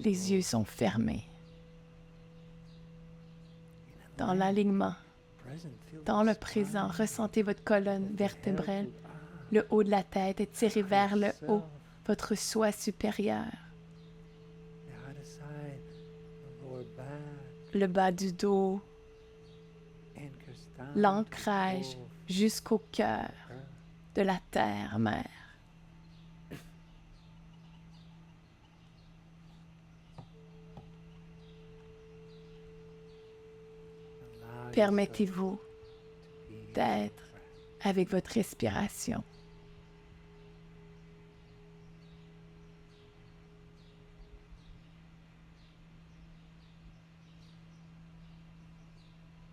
Les yeux sont fermés. Dans l'alignement, dans le présent, ressentez votre colonne vertébrale, le haut de la tête étiré vers le haut, votre soi supérieur, le bas du dos, l'ancrage jusqu'au cœur de la terre-mère. Permettez-vous d'être avec votre respiration.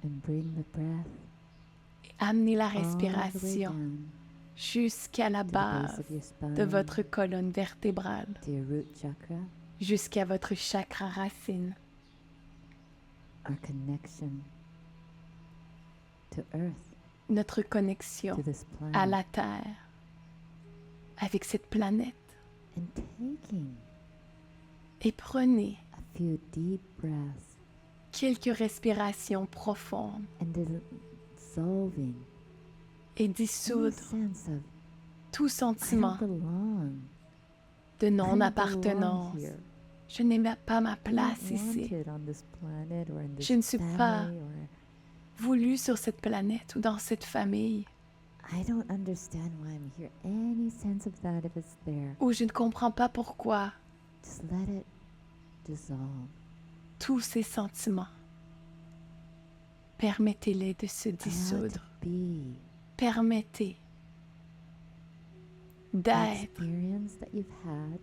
And bring the breath Amenez la all the way respiration down jusqu'à la to the base base of your spine, de votre colonne vertébrale, to your root chakra, jusqu'à votre chakra racine, our connection to Earth, notre connexion to this à planet, la Terre, avec cette planète. and taking Et prenez a few deep breaths quelques respirations profondes and dissolving et any dissoudre sense of tout I sentiment don't belong, de I don't belong non-appartenance. here, Je n'ai pas ma I'm place not ici. wanted on this planet or in this Je ne suis pas family, or Voulu sur cette planète ou dans cette famille, I don't understand why I'm here. Any sense of that if it's there, où je ne comprends pas pourquoi just let it dissolve. tous ces sentiments, permettez-les de se Allow it to dissoudre. be Permettez the d'être experience that you've had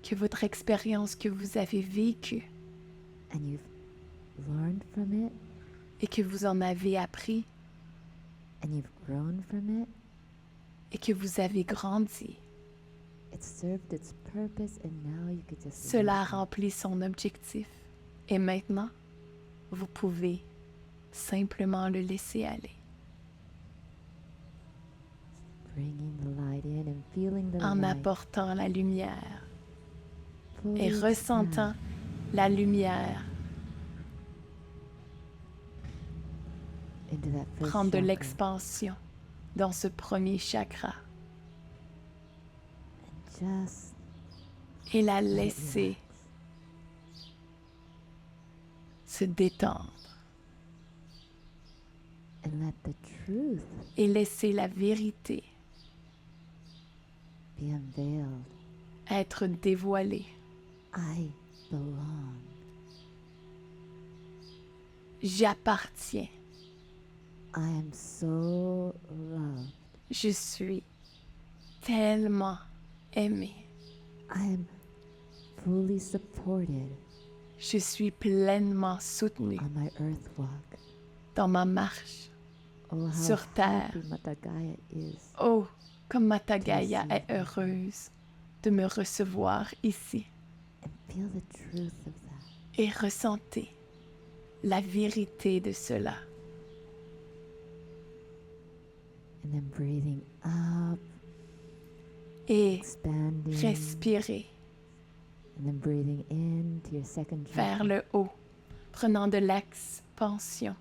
que votre expérience que vous avez vécue and you've learned from it et que vous en avez appris and you've grown from it. et que vous avez grandi. It served its purpose and now you could just Cela release it. remplit son objectif. Et maintenant, vous pouvez simplement le laisser aller Bringing the light in and feeling the en light apportant la lumière fully et ressentant expand la lumière into that first prendre de chakra. l'expansion dans ce premier chakra Just et la let it laisser relax. se détendre And let the truth et laisser la vérité be unveiled. être dévoilée. I belong. J'appartiens. I am so loved. Je suis tellement aimée. I am fully supported Je suis pleinement soutenue on my earth walk. dans ma marche Oh, how sur terre. happy Mata Gaia is. Oh, comme Mata Gaïa Merci. est heureuse de me recevoir ici. And feel the truth of that. Et ressentez la vérité de cela. And then breathing up, Et expanding. respirez And then breathing into your second vers chakra. le haut, prenant de l'expansion.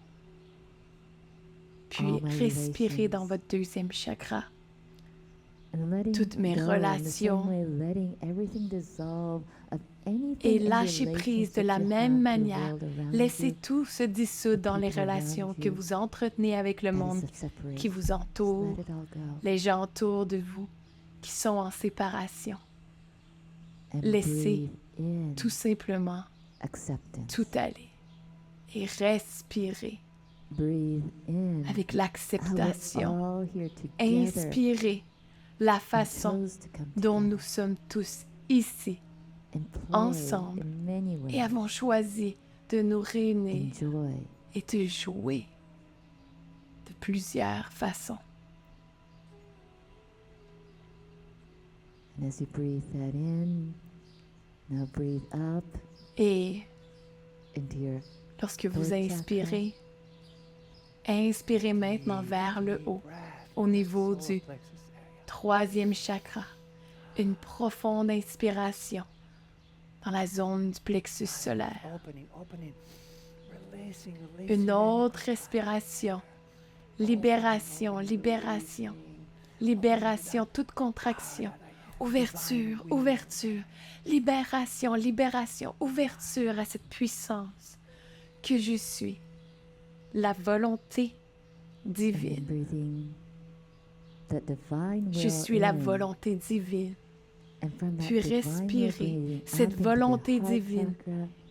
Puis All my respirez relations. dans votre deuxième chakra. And letting toutes mes go in the relations. same way, letting everything dissolve of anything Et in lâchez prise de relationship la you même have to the manière. world around Laissez you, tout se dissoudre dans les people around relations que you vous entretenez avec le that is monde of separation. qui vous Just entoure, let it all go. les gens autour de vous qui sont en séparation. And Laissez breathe in tout simplement acceptance. tout aller et respirez Breathe in avec how we're l'acceptation. all here together Inspirez la and façon chose to come dont together nous sommes tous ici and play ensemble in many ways. et avons choisi de nous réunir Enjoy. et de jouer de plusieurs façons. And as you breathe that in, now breathe up Et into your lorsque vous Third inspirez, inspirez maintenant vers le haut, au niveau du troisième chakra. Une profonde inspiration dans la zone du plexus solaire. Une autre respiration. Libération, libération, libération, toute contraction. Ouverture, ouverture, libération, libération, ouverture à cette puissance que je suis, la volonté divine. Je suis la volonté divine. Puis respirer cette volonté divine.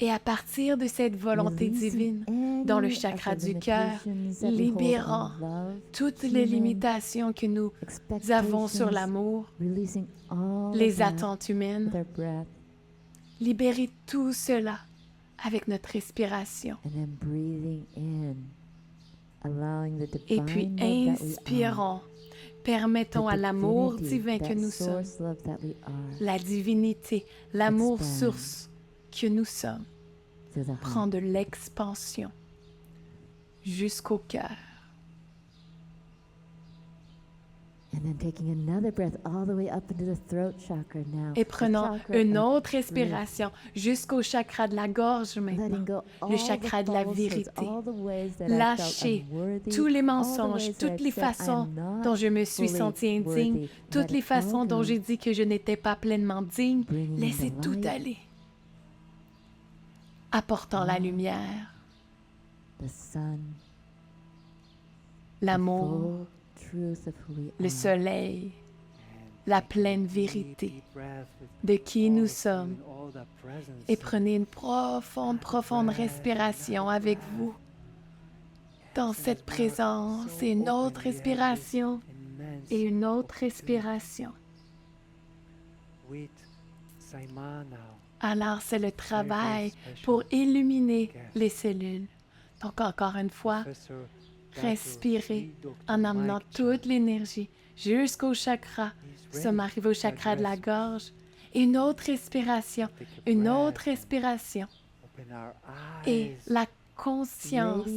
Et à partir de cette volonté divine, dans le chakra du cœur, libérant toutes les limitations que nous avons sur l'amour, les attentes humaines, libérer tout cela avec notre respiration. Et puis inspirons. Permettons à l'amour divin que nous sommes, la divinité, l'amour source que nous sommes, prend de l'expansion jusqu'au cœur. Et prenons une autre respiration jusqu'au chakra de la gorge maintenant, le chakra de la vérité. Lâchez tous les mensonges, toutes les façons dont je me suis sentie indigne, toutes les façons dont j'ai dit que je n'étais pas pleinement digne. Laissez tout aller. Apportant la lumière, l'amour, le soleil, la pleine vérité de qui nous sommes. Et prenez une profonde, profonde respiration avec vous dans cette présence et une autre respiration et une autre respiration. Alors, c'est le travail pour illuminer les cellules. Donc, encore une fois, respirez en amenant toute l'énergie jusqu'au chakra. Nous sommes arrivés au chakra de la gorge. Une autre respiration, une autre respiration. Et la conscience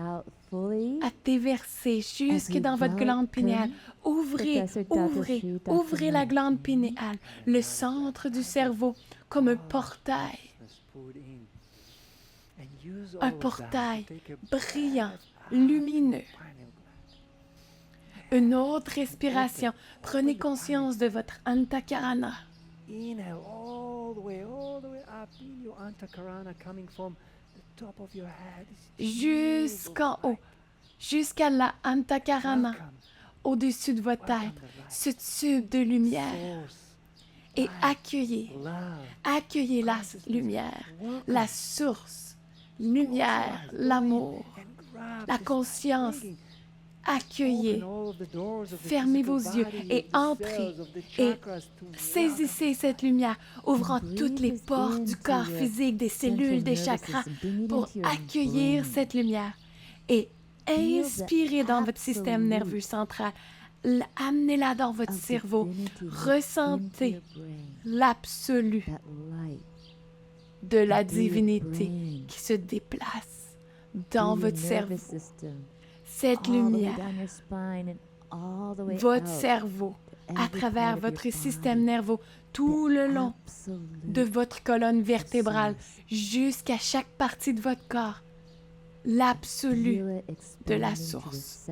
a déversé jusque dans votre glande pinéale. Ouvrez, ouvrez, ouvrez la glande pinéale, le centre du cerveau, comme un portail. Un portail brillant, lumineux. Une autre respiration. Prenez conscience de votre Antakarana. Jusqu'en haut, jusqu'à la Antakarana, au-dessus de votre tête, ce tube de lumière. Et accueillez la lumière, la source, lumière, l'amour, la conscience. Accueillez, fermez vos yeux et entrez et saisissez cette lumière, ouvrant toutes les portes du corps physique, des cellules, des chakras, pour accueillir cette lumière et inspirez dans votre système nerveux central. Amenez-la dans votre cerveau. Ressentez l'absolu de la divinité qui se déplace dans votre cerveau. Cette lumière, votre cerveau, à travers votre système nerveux, tout le long de votre colonne vertébrale, jusqu'à chaque partie de votre corps, l'absolu de la source.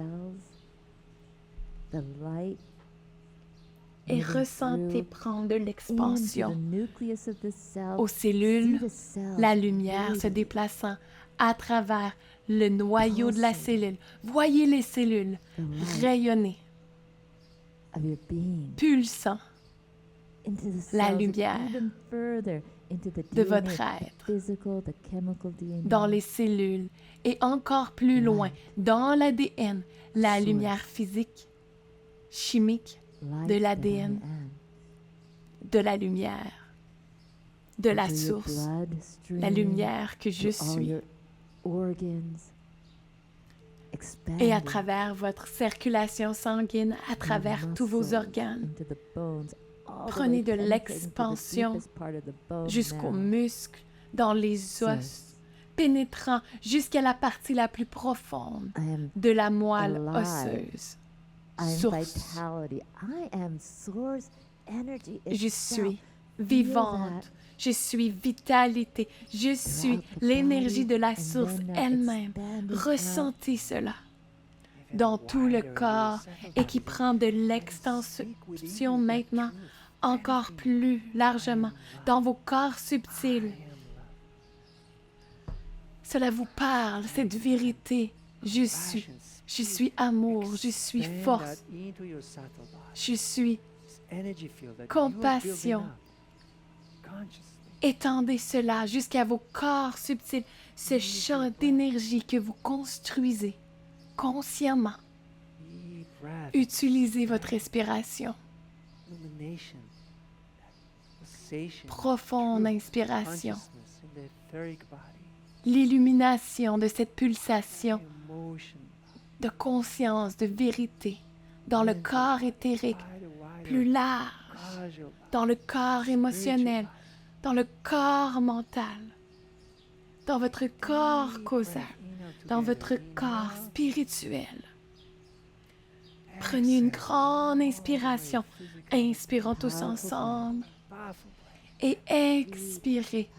Et ressentez prendre de l'expansion aux cellules, la lumière se déplaçant à travers le noyau de la cellule. Voyez les cellules rayonner, pulsant la lumière de votre être dans les cellules et encore plus loin, dans l'ADN, la lumière physique, chimique de l'ADN, de la lumière, de la source, la lumière que je suis. Et à travers votre circulation sanguine, à travers tous vos organes, prenez de l'expansion jusqu'aux muscles, dans les os, pénétrant jusqu'à la partie la plus profonde de la moelle osseuse. Source. Je suis vivante. Je suis vitalité. Je suis l'énergie de la source elle-même. Ressentez cela dans tout le corps et qui prend de l'extension maintenant encore plus largement dans vos corps subtils. Cela vous parle, cette vérité. Je suis amour, je suis force, je suis compassion. Étendez cela jusqu'à vos corps subtils, ce champ d'énergie que vous construisez consciemment. Utilisez votre respiration. Profonde inspiration. L'illumination de cette pulsation de conscience, de vérité dans le corps éthérique plus large, dans le corps émotionnel, dans le corps mental, dans votre corps causal, dans votre corps spirituel. Prenez une grande inspiration. Inspirons tous ensemble. Et expirez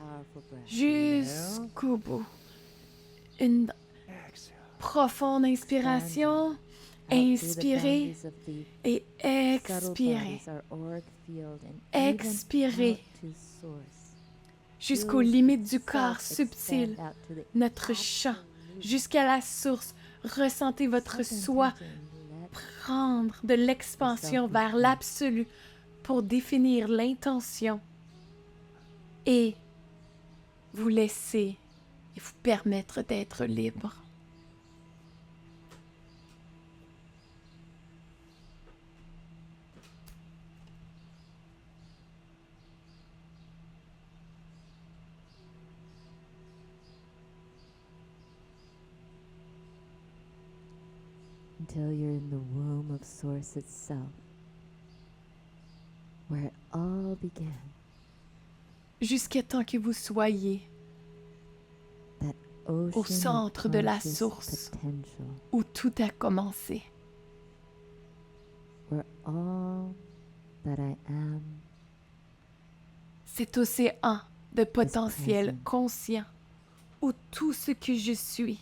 jusqu'au bout. Une profonde inspiration. Inspirez et expirez. Expirez jusqu'aux limites du corps subtil, notre champ, jusqu'à la source. Ressentez votre soi prendre de l'expansion vers l'absolu pour définir l'intention et vous laisser et vous permettre d'être libre. Until you're in the womb of Source itself, where it all began. Jusqu'à temps que vous soyez au centre de la source où tout a commencé. Where all that I am, cet océan de potentiel conscient où tout ce que je suis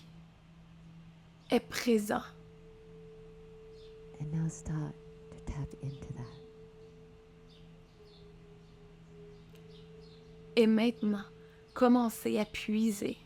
est présent. And now start to tap into that. Et maintenant, commencez à puiser.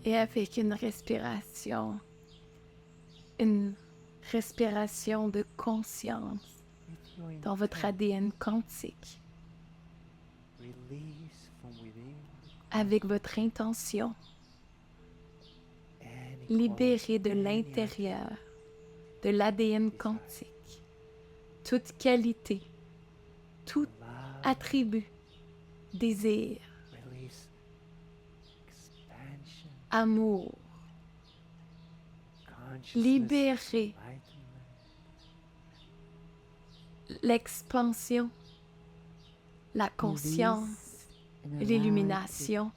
Et avec une respiration de conscience dans votre ADN quantique, avec votre intention, libérez de l'intérieur de l'ADN quantique, toute qualité, tout attribut, désir, amour, libérer l'expansion, la conscience, l'illumination,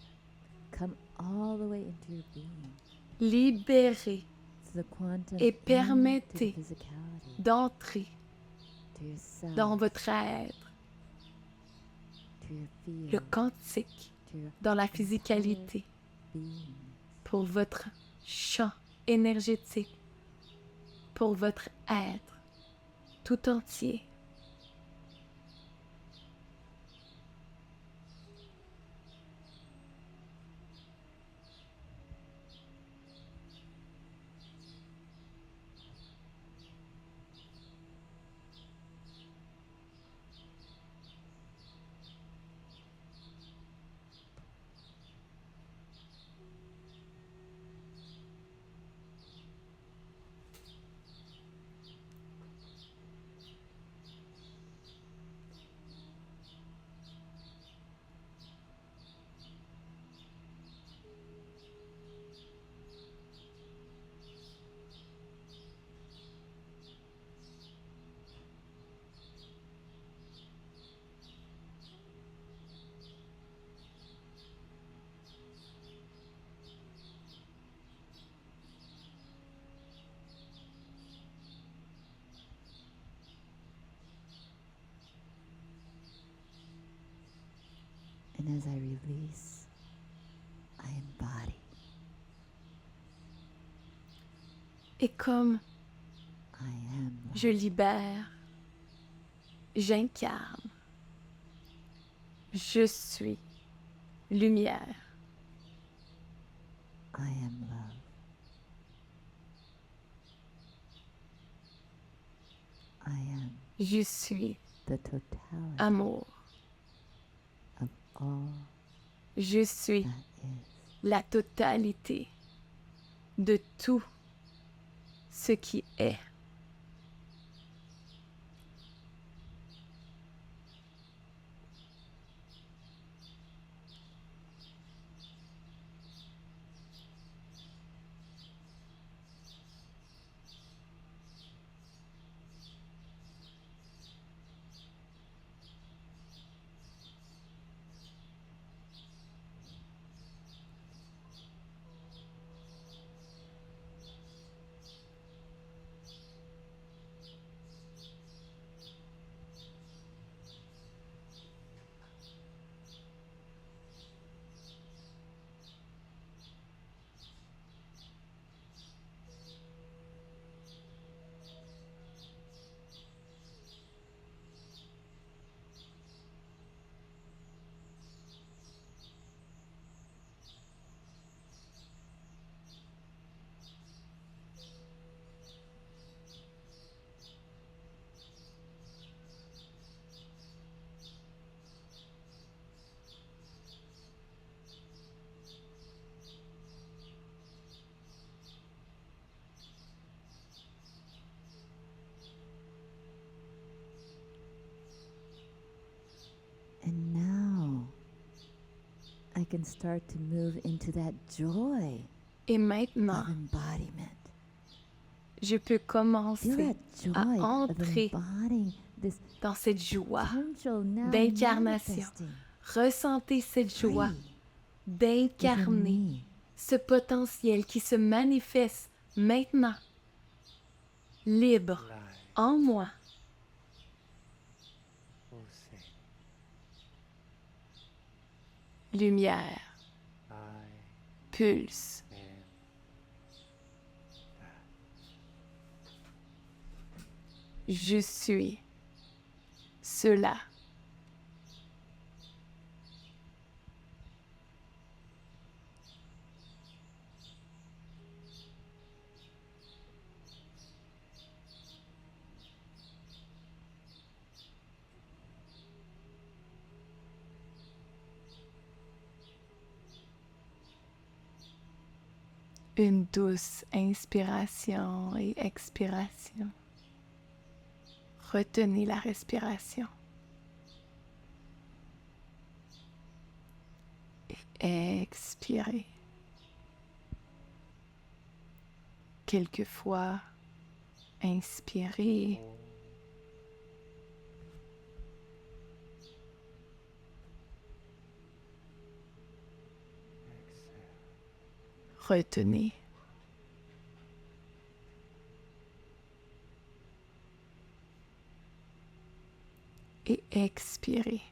libérez et permettez d'entrer dans votre être, le quantique, dans la physicalité, pour votre champ énergétique, pour votre être tout entier. And as I release, I embody. Et comme I am love. je libère, j'incarne, je suis lumière. I am love. I am Je suis the totality amour. of all Je suis that is. la totalité de tout ce qui est. And now I can start to move into that joy Et maintenant, of embodiment. je peux Feel commencer that à joy of entrer embodying this dans cette joie potential now d'incarnation. manifesting Ressentez cette joie free within d'incarner me. ce potentiel qui se manifeste maintenant, libre, en moi. Lumière, pulse. Je suis cela. Une douce inspiration et expiration. Retenez la respiration. Et expirez. Quelquefois, inspirez. Retenez. Et expirez.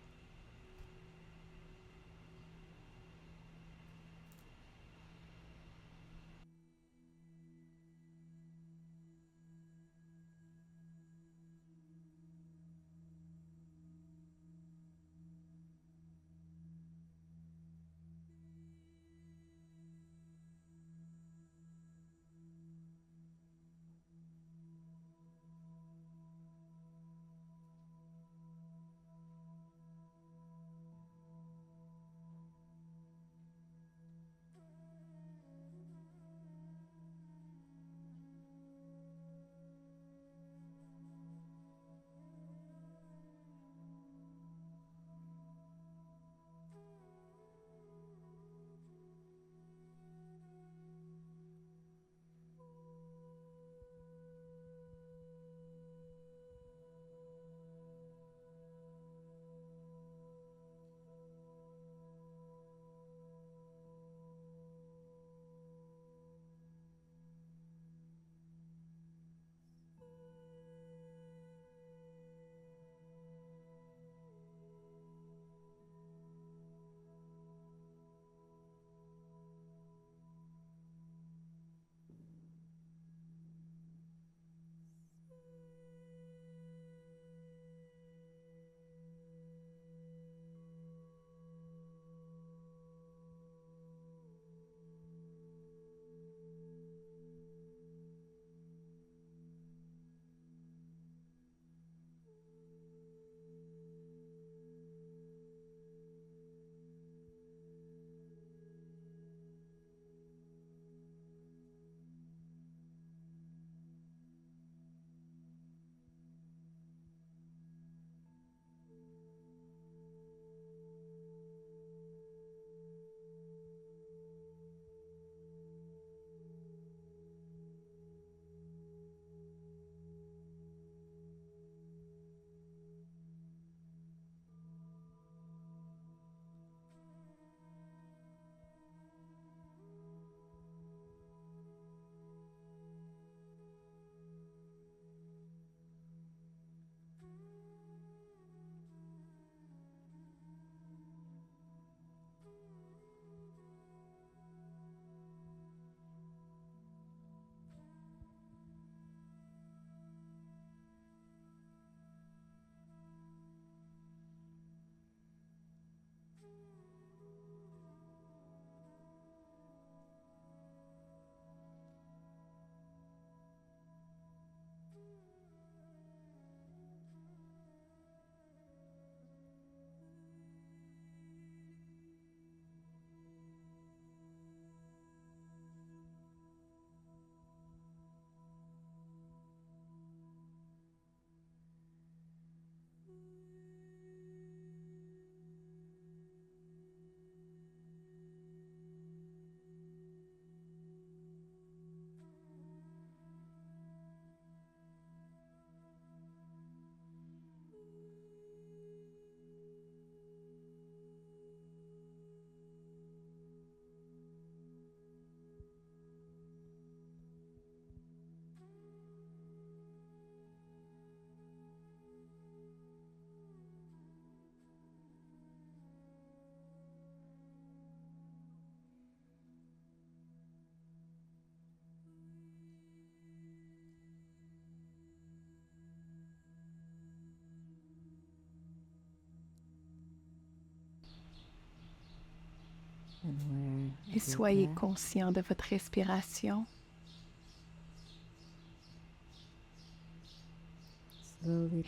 Et soyez conscient de votre respiration.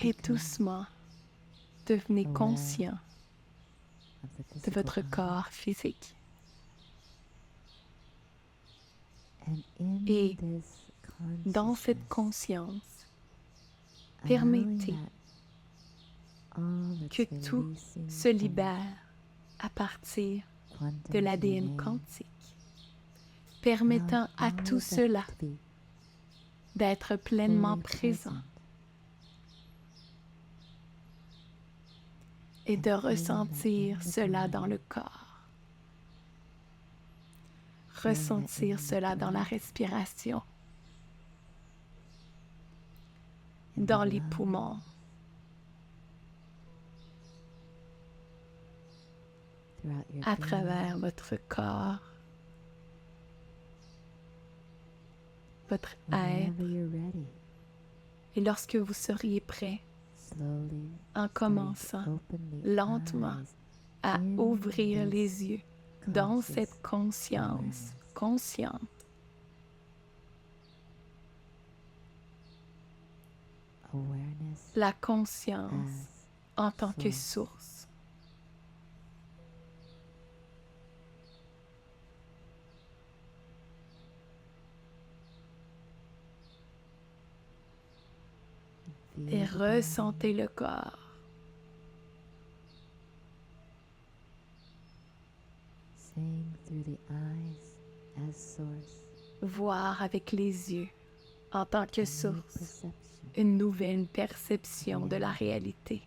Et doucement, devenez conscient de votre corps physique. Et dans cette conscience, permettez que tout se libère à partir de l'ADN quantique, permettant à tout cela d'être pleinement présent et de ressentir cela dans le corps, ressentir cela dans la respiration, dans les poumons, à travers votre corps, votre être. Et lorsque vous seriez prêt, en commençant lentement à ouvrir les yeux dans cette conscience consciente, la conscience en tant que source. Et ressentez le corps. Voir avec les yeux, en tant que source, une nouvelle perception de la réalité.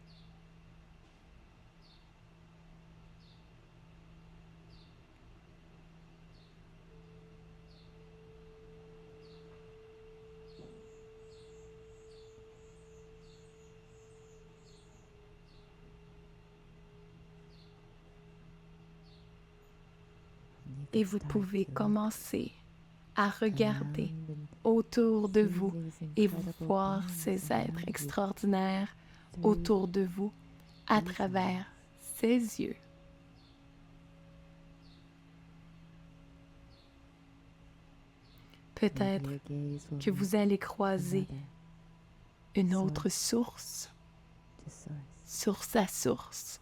Et vous pouvez commencer à regarder autour de vous et voir ces êtres extraordinaires autour de vous à travers ces yeux. Peut-être que vous allez croiser une autre source, source à source.